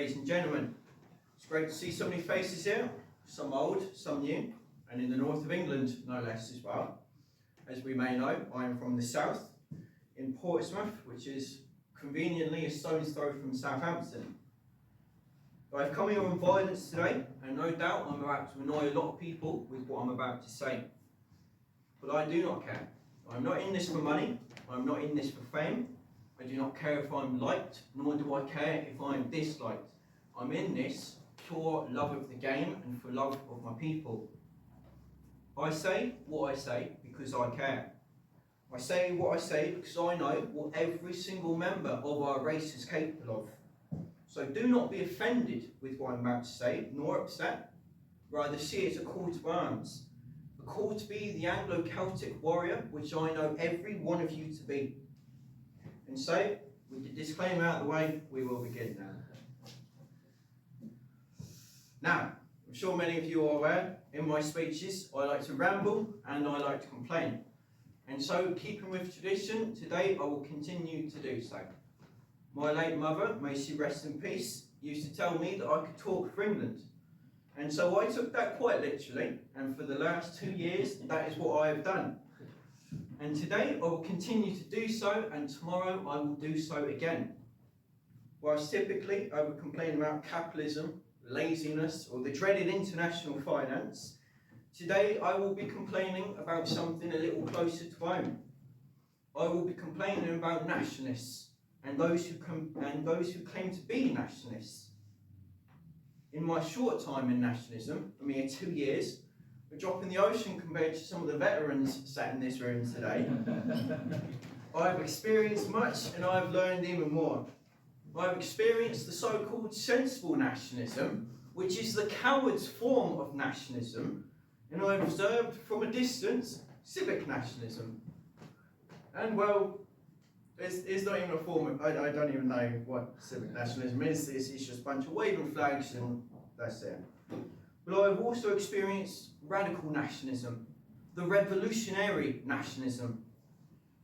ladies and gentlemen. It's great to see so many faces here, some old, some new, and in the north of England, no less as well. As we may know, I am from the south, in Portsmouth, which is conveniently a stone's throw from Southampton. I've come here on violence today, and no doubt I'm about to annoy a lot of people with what I'm about to say. But I do not care. I'm not in this for money, I'm not in this for fame. I do not care if I'm liked, nor do I care if I'm disliked. I'm in this pure love of the game and for love of my people. I say what I say because I care. I say what I say because I know what every single member of our race is capable of. So do not be offended with what I'm about to say, nor upset. Rather see it as a call to arms. A call to be the Anglo-Celtic warrior, which I know every one of you to be. And so, with the disclaimer out of the way, we will begin now. Now, I'm sure many of you are aware, in my speeches, I like to ramble and I like to complain. And so, keeping with tradition, today I will continue to do so. My late mother, may she rest in peace, used to tell me that I could talk for England. And so I took that quite literally, and for the last 2 years, that is what I have done. And today I will continue to do so, and tomorrow I will do so again. Whilst typically I would complain about capitalism, laziness, or the dreaded international finance, today I will be complaining about something a little closer to home. I will be complaining about nationalists and those who claim to be nationalists. In my short time in nationalism, a mere 2 years, a drop in the ocean compared to some of the veterans sat in this room today. I've experienced much and I've learned even more. I've experienced the so-called sensible nationalism, which is the coward's form of nationalism, and I've observed from a distance civic nationalism. And well, it's not even a form of, I don't even know what civic nationalism is. It's just a bunch of waving flags and that's it. But I've also experienced radical nationalism, the revolutionary nationalism.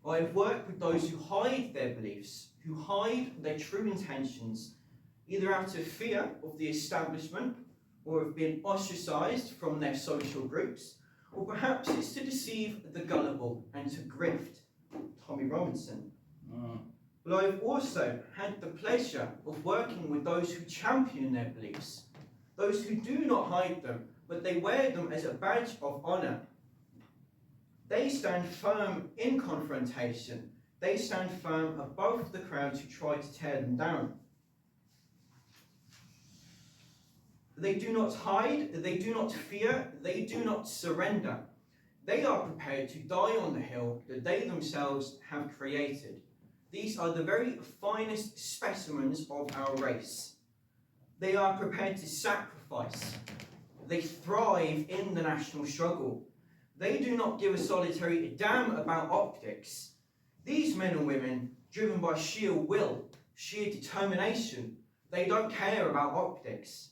I have worked with those who hide their beliefs, who hide their true intentions, either out of fear of the establishment or of being ostracised from their social groups, or perhaps it's to deceive the gullible and to grift. Tommy Robinson. But I've also had the pleasure of working with those who champion their beliefs, those who do not hide them, but they wear them as a badge of honour. They stand firm in confrontation. They stand firm above the crowds who try to tear them down. They do not hide, they do not fear, they do not surrender. They are prepared to die on the hill that they themselves have created. These are the very finest specimens of our race. They are prepared to sacrifice. They thrive in the national struggle. They do not give a solitary damn about optics. These men and women, driven by sheer will, sheer determination, they don't care about optics.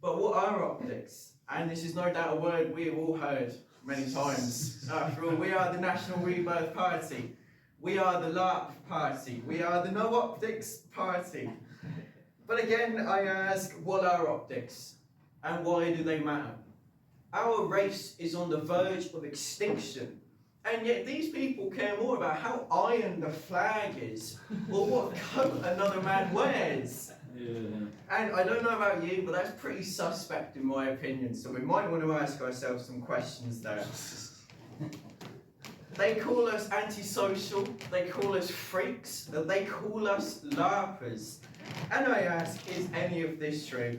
But what are optics? And this is no doubt a word we have all heard many times. After all, we are the National Rebirth Party. We are the LARP Party. We are the No Optics Party. But again, I ask, what are optics? And why do they matter? Our race is on the verge of extinction. And yet these people care more about how iron the flag is, or what coat another man wears. And I don't know about you, but that's pretty suspect in my opinion, so we might want to ask ourselves some questions there. They call us antisocial, they call us freaks, they call us LARPers. And I ask, is any of this true?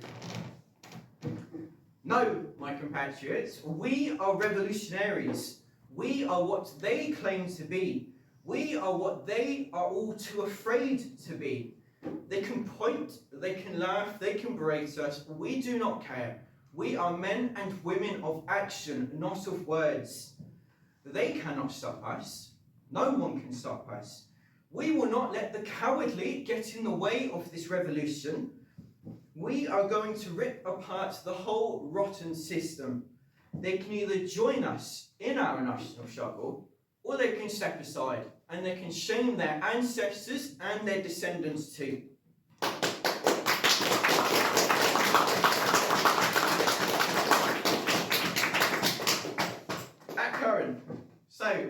No, my compatriots, we are revolutionaries. We are what they claim to be. We are what they are all too afraid to be. They can point, they can laugh, they can berate us. We do not care. We are men and women of action, not of words. They cannot stop us. No one can stop us. We will not let the cowardly get in the way of this revolution. We are going to rip apart the whole rotten system. They can either join us in our national struggle, or they can step aside and they can shame their ancestors and their descendants too. At current, so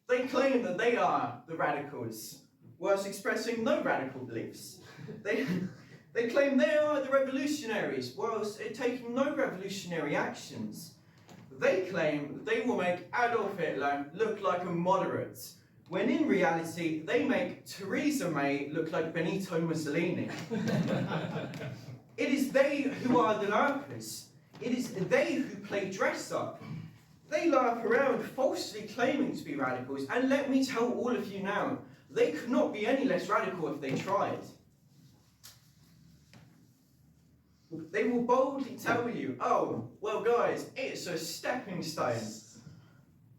they claim that they are the radicals, whilst expressing no radical beliefs. They claim they are the revolutionaries, whilst taking no revolutionary actions. They claim that they will make Adolf Hitler look like a moderate, when in reality they make Theresa May look like Benito Mussolini. It is they who are the larpers. It is they who play dress up. They laugh around falsely claiming to be radicals, and let me tell all of you now, they could not be any less radical if they tried. They will boldly tell you, oh, well guys, it's a stepping stone.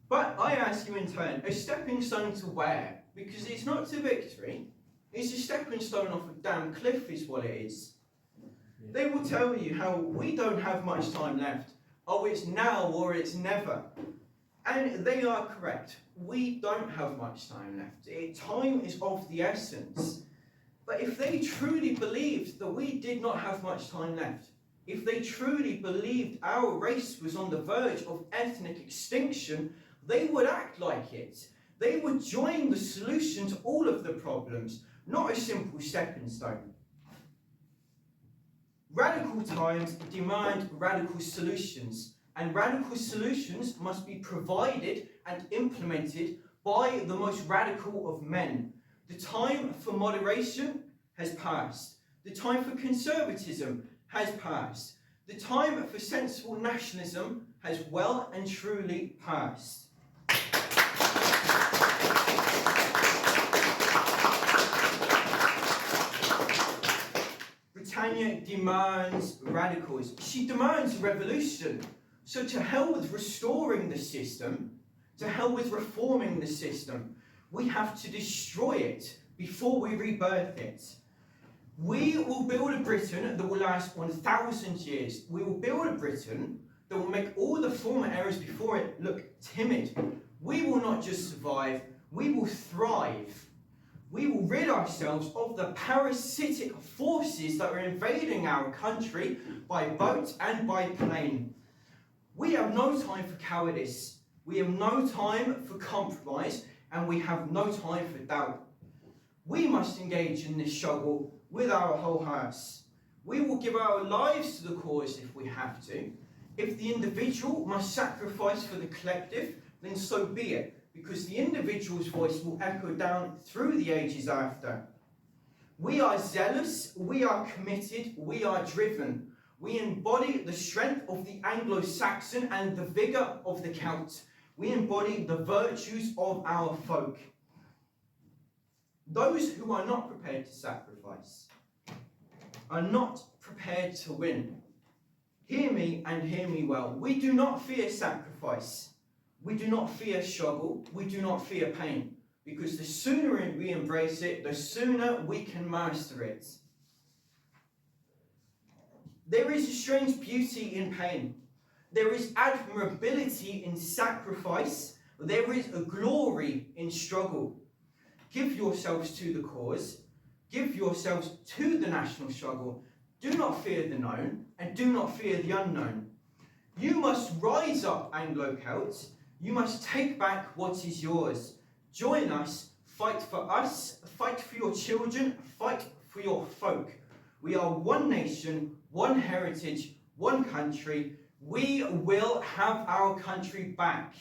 But I ask you in turn, a stepping stone to where? Because it's not to victory, it's a stepping stone off a damn cliff is what it is. They will tell you how we don't have much time left. Oh, it's now or it's never. And they are correct. We don't have much time left. Time is of the essence. But if they truly believed that we did not have much time left, if they truly believed our race was on the verge of ethnic extinction, they would act like it. They would join the solution to all of the problems, not a simple stepping stone. Radical times demand radical solutions, and radical solutions must be provided and implemented by the most radical of men. The time for moderation has passed. The time for conservatism has passed. The time for sensible nationalism has well and truly passed. Britannia demands radicals. She demands revolution. So to hell with restoring the system, to hell with reforming the system. We have to destroy it before we rebirth it. We will build a Britain that will last 1,000 years. We will build a Britain that will make all the former eras before it look timid. We will not just survive, we will thrive. We will rid ourselves of the parasitic forces that are invading our country by boat and by plane. We have no time for cowardice. We have no time for compromise, and we have no time for doubt. We must engage in this struggle with our whole hearts. We will give our lives to the cause if we have to. If the individual must sacrifice for the collective, then so be it, because the individual's voice will echo down through the ages after. We are zealous, we are committed, we are driven. We embody the strength of the Anglo-Saxon and the vigour of the Celt. We embody the virtues of our folk. Those who are not prepared to sacrifice are not prepared to win. Hear me and hear me well. We do not fear sacrifice. We do not fear struggle. We do not fear pain. Because the sooner we embrace it, the sooner we can master it. There is a strange beauty in pain. There is admirability in sacrifice. There is a glory in struggle. Give yourselves to the cause. Give yourselves to the national struggle. Do not fear the known, and do not fear the unknown. You must rise up, Anglo-Celts. You must take back what is yours. Join us, fight for your children, fight for your folk. We are one nation, one heritage, one country. We will have our country back.